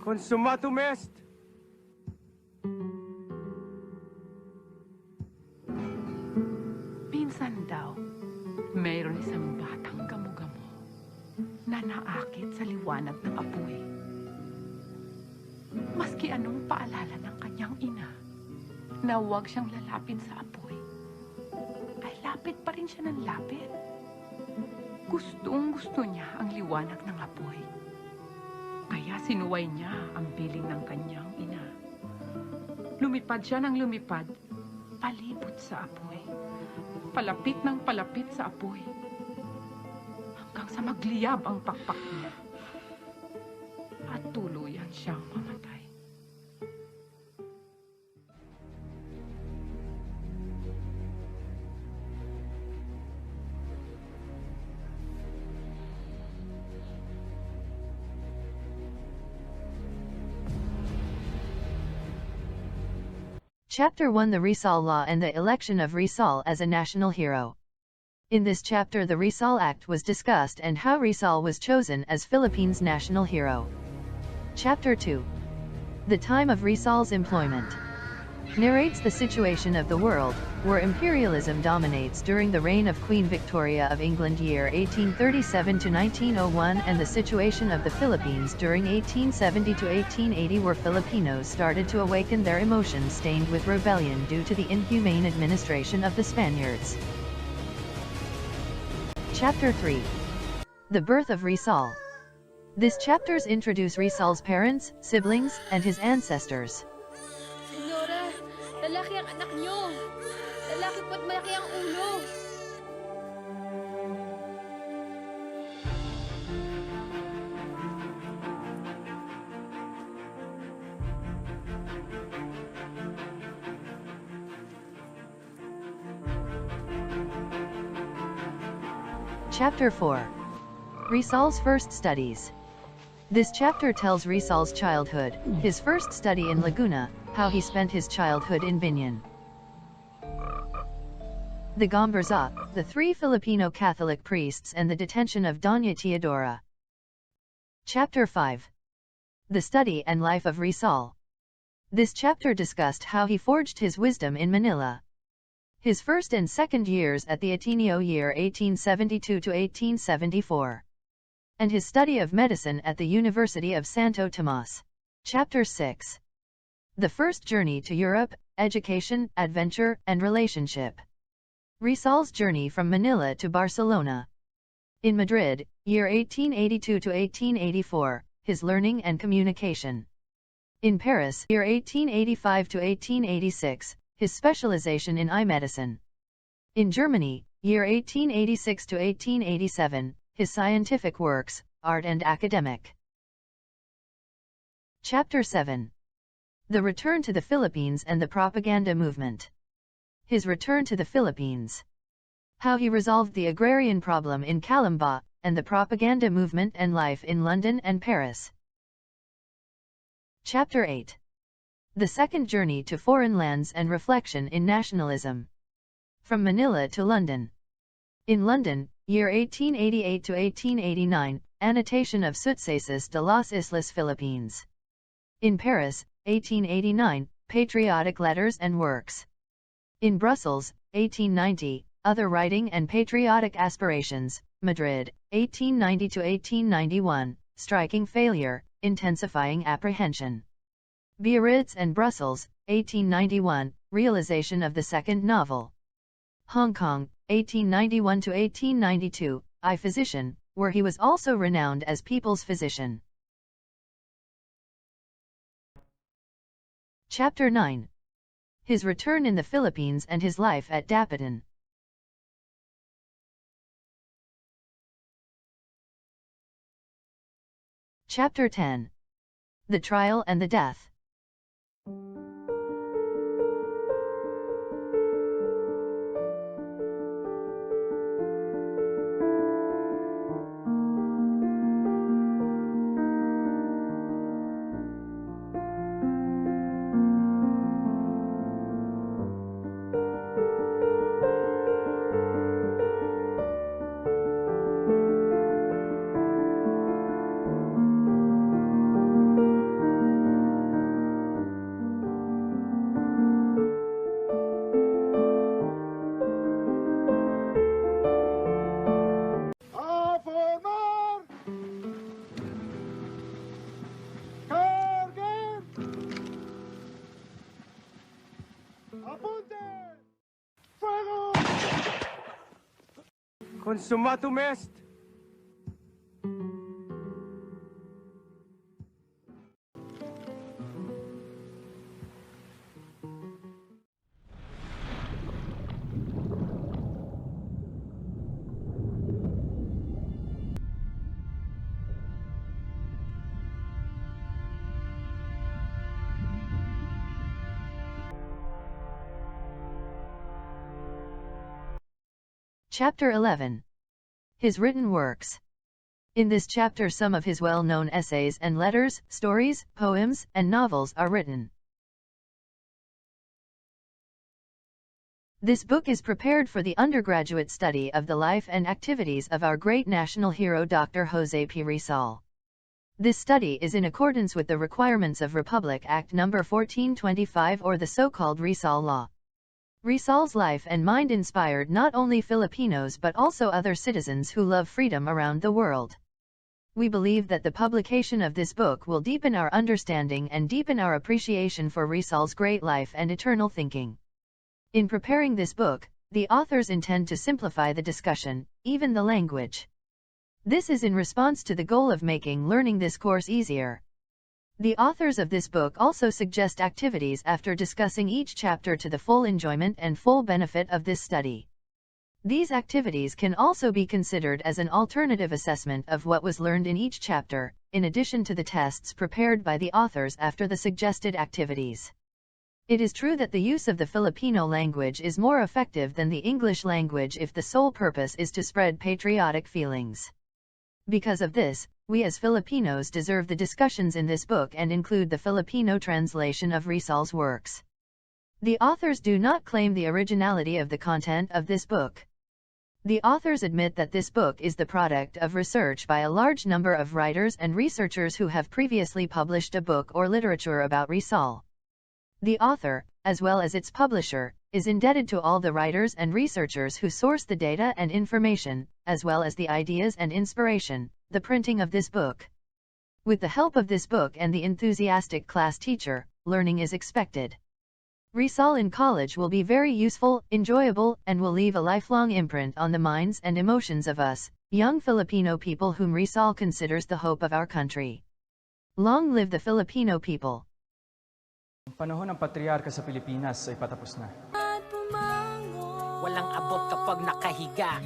Consumatum est! Minsan daw, mayroon isang batang gamo-gamo na naakit sa liwanag ng apoy. Maski anong paalala ng kanyang ina na huwag siyang lalapit sa apoy, ay lapit pa rin siya ng lapit. Gustong-gusto niya ang liwanag ng apoy. Kaya sinuway niya ang piling ng kanyang ina. Lumipad siya ng lumipad, palibot sa apoy. Palapit ng palapit sa apoy. Hanggang sa magliyab ang pakpak niya. At tuluyan siyang mamatay. Chapter 1: The Rizal Law and the Election of Rizal as a National Hero. In this chapter the Rizal Act was discussed and how Rizal was chosen as Philippines' national hero. Chapter 2: The Time of Rizal's Employment. Narrates the situation of the world, where imperialism dominates during the reign of Queen Victoria of England year 1837 to 1901 and the situation of the Philippines during 1870 to 1880 where Filipinos started to awaken their emotions stained with rebellion due to the inhumane administration of the Spaniards. Chapter 3: The Birth of Rizal. This chapters introduce Rizal's parents, siblings, and his ancestors. Senyora, lalaki ang anak niyo. Lalaki po't malaki ang ulo. Chapter 4: Rizal's First Studies. This chapter tells Rizal's childhood, his first study in Laguna, how he spent his childhood in Binion. The Gomberza, the 3 Filipino Catholic priests and the detention of Doña Teodora. Chapter 5: The Study and Life of Rizal. This chapter discussed how he forged his wisdom in Manila. His first and second years at the Ateneo year 1872 to 1874. And his study of medicine at the University of Santo Tomas. Chapter 6: The First Journey to Europe, Education, Adventure, and Relationship. Rizal's journey from Manila to Barcelona. In Madrid, year 1882 to 1884, his learning and communication. In Paris, year 1885 to 1886, his specialization in eye medicine. In Germany, year 1886 to 1887, his scientific works, art and academic. Chapter 7: The Return to the Philippines and the Propaganda Movement. His return to the Philippines. How he resolved the agrarian problem in Calamba, and the propaganda movement and life in London and Paris. Chapter 8: The Second Journey to Foreign Lands and Reflection in Nationalism. From Manila to London. In London, year 1888 to 1889, annotation of Sucesos de las Islas Philippines. In Paris, 1889, patriotic letters and works. In Brussels, 1890, other writing and patriotic aspirations. Madrid, 1890 to 1891, striking failure, intensifying apprehension. Biarritz and Brussels, 1891, realization of the second novel. Hong Kong, 1891 to 1892, eye physician, where he was also renowned as people's physician. Chapter 9: His return in the Philippines and his life at Dapitan. Chapter 10: The Trial and the Death. Consumatum est! Chapter 11. His written works. In this chapter some of his well-known essays and letters, stories, poems, and novels are written. This book is prepared for the undergraduate study of the life and activities of our great national hero Dr. Jose P. Rizal. This study is in accordance with the requirements of Republic Act No. 1425 or the so-called Rizal Law. Rizal's life and mind inspired not only Filipinos but also other citizens who love freedom around the world. We believe that the publication of this book will deepen our understanding and deepen our appreciation for Rizal's great life and eternal thinking. In preparing this book, the authors intend to simplify the discussion, even the language. This is in response to the goal of making learning this course easier. The authors of this book also suggest activities after discussing each chapter to the full enjoyment and full benefit of this study. These activities can also be considered as an alternative assessment of what was learned in each chapter, in addition to the tests prepared by the authors after the suggested activities. It is true that the use of the Filipino language is more effective than the English language if the sole purpose is to spread patriotic feelings. Because of this, we as Filipinos deserve the discussions in this book and include the Filipino translation of Rizal's works. The authors do not claim the originality of the content of this book. The authors admit that this book is the product of research by a large number of writers and researchers who have previously published a book or literature about Rizal. The author, as well as its publisher, is indebted to all the writers and researchers who source the data and information, as well as the ideas and inspiration, the printing of this book. With the help of this book and the enthusiastic class teacher, learning is expected. Rizal in college will be very useful, enjoyable, and will leave a lifelong imprint on the minds and emotions of us, young Filipino people whom Rizal considers the hope of our country. Long live the Filipino people! Ang panahon ng patriarka sa Pilipinas ay patapos na. Walang abot kapag nakahiga.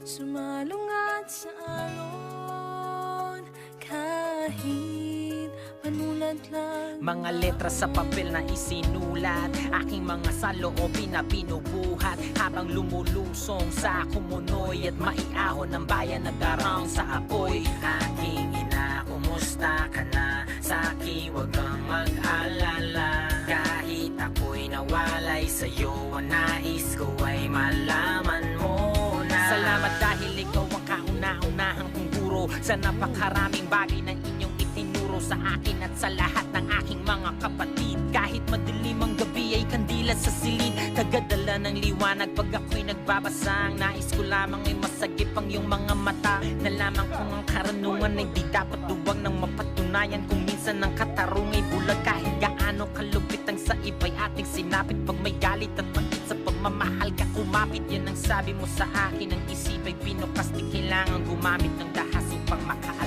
Sumalungat sa alon, kahit manulat lang. Mga letra sa papel na isinulat, aking mga saloobin na binubuhat, habang lumulusong sa kumunoy at maiahon ng bayan na darang sa apoy. Aking ina, kumusta ka na? Saki, wag kang mag-alala. Kahit ako'y nawalay sa'yo, ang nais ko ay malaman mo na. Salamat dahil ikaw ang kauna-unahang kong guro sa napakaraming bagay na inyong itinuro sa akin at sa lahat ng aking mga kapatid. Kahit madilim ang gabi ay kandila sa silid, tagadala ng liwanag pag ako'y nagbabasa. Ang nais ko lamang ay masagip ang iyong mga mata. Nalaman kong ang karunungan ay di dapat duwag ng mapatunayan. Kung minsan ang katarungan ay bulag, kahit gaano kalupit ang sa iba'y ating sinapit. Pag may galit at pagkit sa pagmamahal ka kumapit, yan ang sabi mo sa akin. Ang isip ay binukas, di kailangan gumamit ng dahas upang makaas.